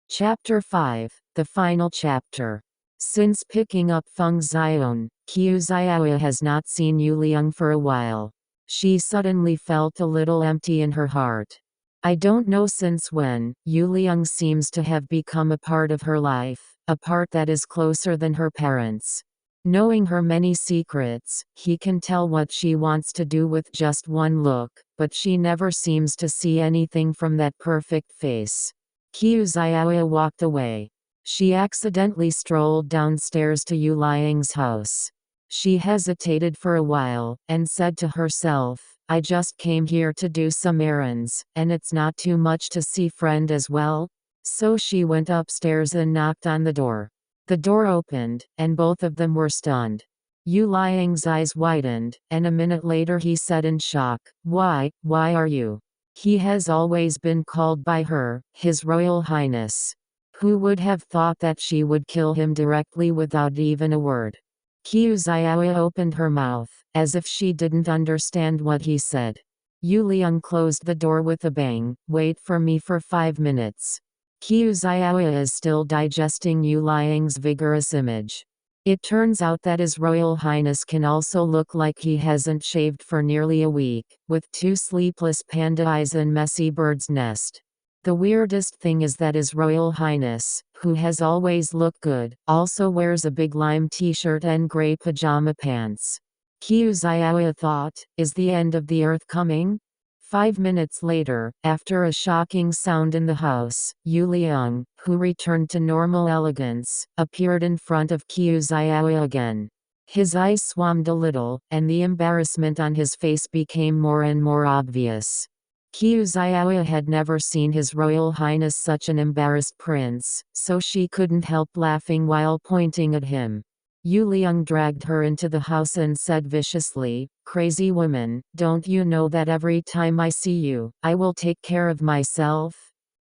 Chapter 5, the final chapter. Since picking up Feng Xion, Qiu Xiaoya has not seen Yue Liang for a while. She suddenly felt a little empty in her heart. I don't know since when, Yue Liang seems to have become a part of her life, a part that is closer than her parents. Knowing her many secrets, he can tell what she wants to do with just one look, but she never seems to see anything from that perfect face. Qiu Xiaoya walked away. She accidentally strolled downstairs to Yue Liang's house. She hesitated for a while, and said to herself, I just came here to do some errands, and it's not too much to see friend as well. So she went upstairs and knocked on the door. The door opened, and both of them were stunned. Yue Liang's eyes widened, and a minute later he said in shock, why are you? He has always been called by her, His Royal Highness. Who would have thought that she would kill him directly without even a word? Qiu Xiaoya opened her mouth, as if she didn't understand what he said. Yue Liang closed the door with a bang. Wait for me for 5 minutes. Qiu Xiaoya is still digesting Yue Liang's vigorous image. It turns out that His Royal Highness can also look like he hasn't shaved for nearly a week, with 2 sleepless panda eyes and messy bird's nest. The weirdest thing is that His Royal Highness, who has always looked good, also wears a big lime t-shirt and gray pajama pants. Qiu Xiaoya thought, is the end of the earth coming? 5 minutes later, after a shocking sound in the house, Yue Liang, who returned to normal elegance, appeared in front of Qiu Xiaoya again. His eyes swam a little, and the embarrassment on his face became more and more obvious. Qiu Xiaoya had never seen His Royal Highness such an embarrassed prince, so she couldn't help laughing while pointing at him. Yue Liang dragged her into the house and said viciously, crazy woman, don't you know that every time I see you, I will take care of myself?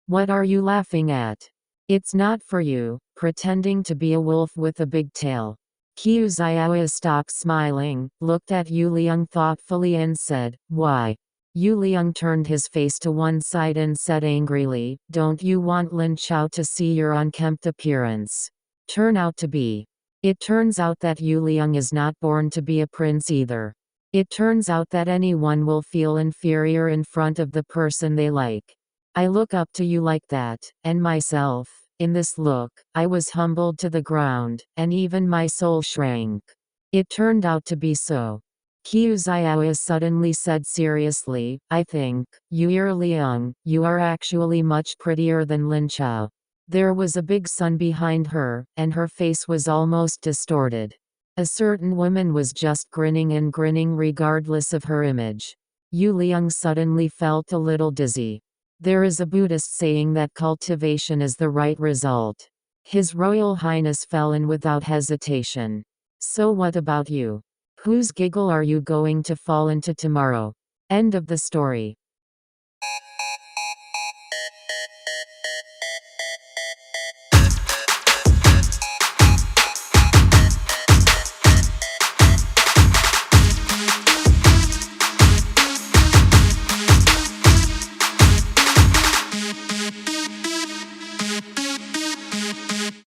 What are you laughing at? It's not for you, pretending to be a wolf with a big tail. Qiu Xiaoya stopped smiling, looked at Yue Liang thoughtfully and said, why? Yue Liang turned his face to one side and said angrily, don't you want Lin Chao to see your unkempt appearance? Turn out to be. It turns out that Yue Liang is not born to be a prince either. It turns out that anyone will feel inferior in front of the person they like. I look up to you like that, and myself, in this look, I was humbled to the ground, and even my soul shrank. It turned out to be so. Qiu Xiaoya suddenly said seriously, I think, Yue Liang, you are actually much prettier than Lin Chao. There was a big sun behind her, and her face was almost distorted. A certain woman was just grinning and grinning regardless of her image. Yue Liang suddenly felt a little dizzy. There is a Buddhist saying that cultivation is the right result. His Royal Highness fell in without hesitation. So what about you? Whose giggle are you going to fall into tomorrow? End of the story.